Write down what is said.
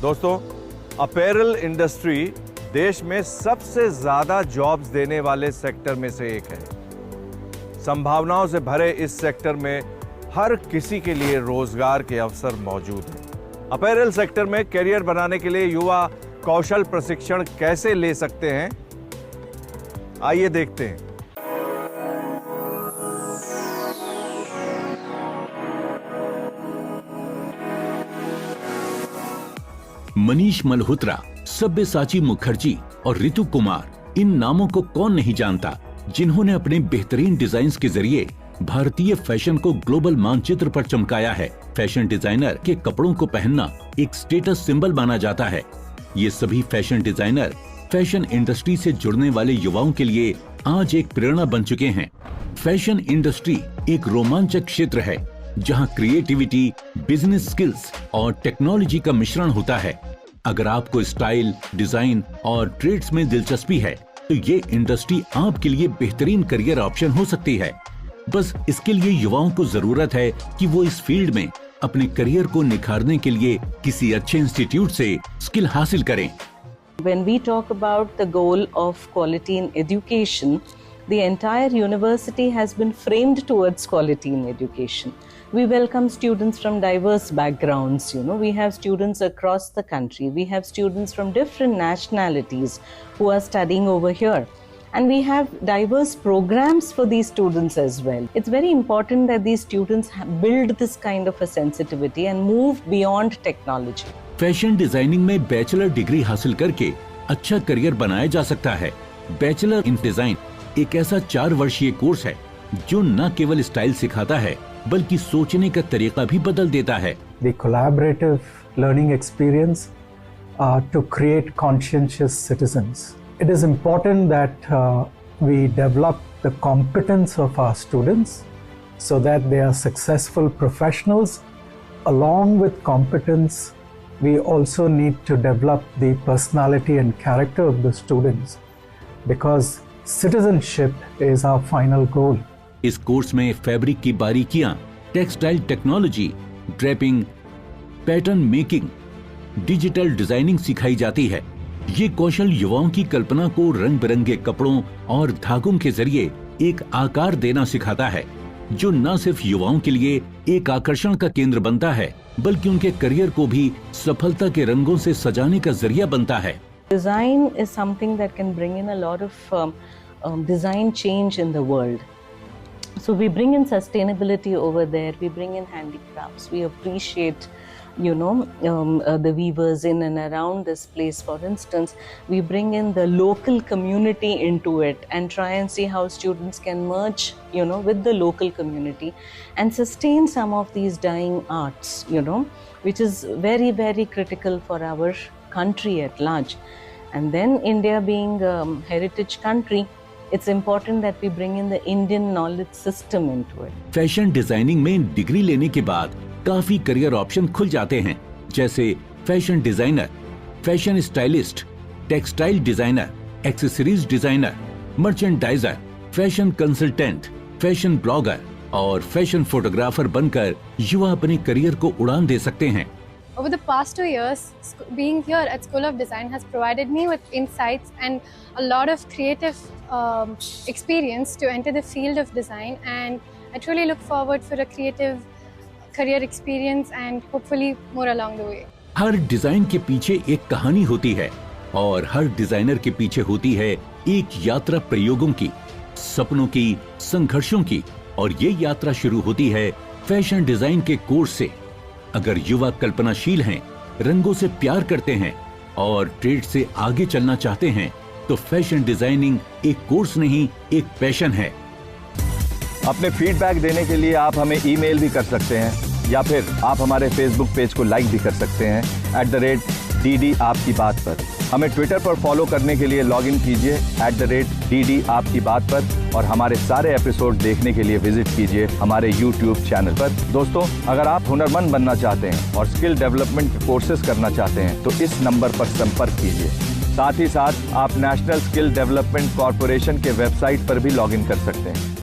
दोस्तों, apparel industry देश में सबसे ज्यादा जॉब्स देने वाले सेक्टर में से एक है। संभावनाओं से भरे इस सेक्टर में हर किसी के लिए रोजगार के अवसर मौजूद हैं। अपैरल सेक्टर में करियर बनाने के लिए युवा कौशल प्रशिक्षण कैसे ले सकते हैं, आइए देखते हैं। मनीष मल्होत्रा, सब्यसाची मुखर्जी और ऋतु कुमार, इन नामों को कौन नहीं जानता, जिन्होंने अपने बेहतरीन डिजाइन्स के जरिए भारतीय फैशन को ग्लोबल मानचित्र पर चमकाया है। फैशन डिजाइनर के कपड़ों को पहनना एक स्टेटस सिंबल माना जाता है। ये सभी फैशन डिजाइनर फैशन इंडस्ट्री से जुड़ने वाले युवाओं के लिए आज एक प्रेरणा बन चुके हैं। फैशन इंडस्ट्री एक रोमांचक क्षेत्र है जहां क्रिएटिविटी, बिजनेस स्किल्स और टेक्नोलॉजी का मिश्रण होता है। अगर आपको स्टाइल, डिजाइन और ट्रेड्स में दिलचस्पी है तो ये इंडस्ट्री आपके लिए बेहतरीन करियर ऑप्शन हो सकती है। बस इसके लिए युवाओं को जरूरत है कि वो इस फील्ड में अपने करियर को निखारने के लिए किसी अच्छे इंस्टीट्यूट से स्किल हासिल करें। When we talk about the goal of quality in education, the entire university has been framed towards quality in education. We welcome students from diverse backgrounds, we have students across the country, we have students from different nationalities who are studying over here. And we have diverse programs for these students as well. It's very important that these students build this kind of a sensitivity and move beyond technology. Fashion designing में bachelor degree हासिल करके अच्छा career बनाया जा सकता है। Bachelor in design एक ऐसा 4 वर्षीय कोर्स है जो न केवल स्टाइल सिखाता है बल्कि सोचने का तरीका भी बदल देता है। The collaborative learning experience to create conscientious citizens. It is important that we develop the competence of our students so that they are successful professionals. Along with competence, we also need to develop the personality and character of the students because citizenship is our final goal. इस course में fabric की बारीकियां, textile technology, draping, pattern making, digital designing सिखाई जाती है। ये कौशल युवाओं की कल्पना को रंग बिरंगे कपड़ों और धागों के जरिए एक आकार देना सिखाता है, जो न सिर्फ युवाओं के लिए एक आकर्षण का केंद्र बनता है बल्कि उनके करियर को भी सफलता के रंगों से सजाने का जरिया बनता है। Design is something that can bring in a lot of design change in the world. So we bring in sustainability over there, we bring in handicrafts, we appreciate the weavers in and around this place. For instance, we bring in the local community into it and try and see how students can merge with the local community and sustain some of these dying arts, which is very, very critical for our country at large. And then India being a heritage country, it's important that we bring in the Indian knowledge system into it. Fashion designing में degree लेने के बाद काफी career option खुल जाते हैं, जैसे fashion designer, fashion stylist, textile designer, accessories designer, merchandiser, fashion consultant, fashion blogger और फैशन फोटोग्राफर बनकर युवा अपने करियर को उड़ान दे सकते हैं। Over the past 2 years, being here at School of Design has provided me with insights and a lot of creative experience to enter the field of design, and I truly look forward for a creative career experience and hopefully more along the way. Her design के पीछे एक कहानी होती है और हर designer के पीछे होती है एक यात्रा प्रयोगों की, सपनों की, संघर्षों की, और ये यात्रा शुरू होती है फैशन डिजाइन के कोर्स से। अगर युवा कल्पनाशील हैं, रंगों से प्यार करते हैं और ट्रेड से आगे चलना चाहते हैं तो फैशन डिजाइनिंग एक कोर्स नहीं, एक पैशन है। अपने फीडबैक देने के लिए आप हमें ईमेल भी कर सकते हैं या फिर आप हमारे फेसबुक पेज को लाइक भी कर सकते हैं @DD आपकी बात पर। हमें ट्विटर पर फॉलो करने के लिए लॉग इन कीजिए @DD आपकी बात पर, और हमारे सारे एपिसोड देखने के लिए विजिट कीजिए हमारे YouTube चैनल पर। दोस्तों, अगर आप हुनरमंद बनना चाहते हैं और स्किल डेवलपमेंट के कोर्सेज करना चाहते हैं तो इस नंबर पर संपर्क कीजिए। साथ ही साथ आप नेशनल स्किल डेवलपमेंट कॉर्पोरेशन के वेबसाइट पर भी लॉग इन कर सकते हैं।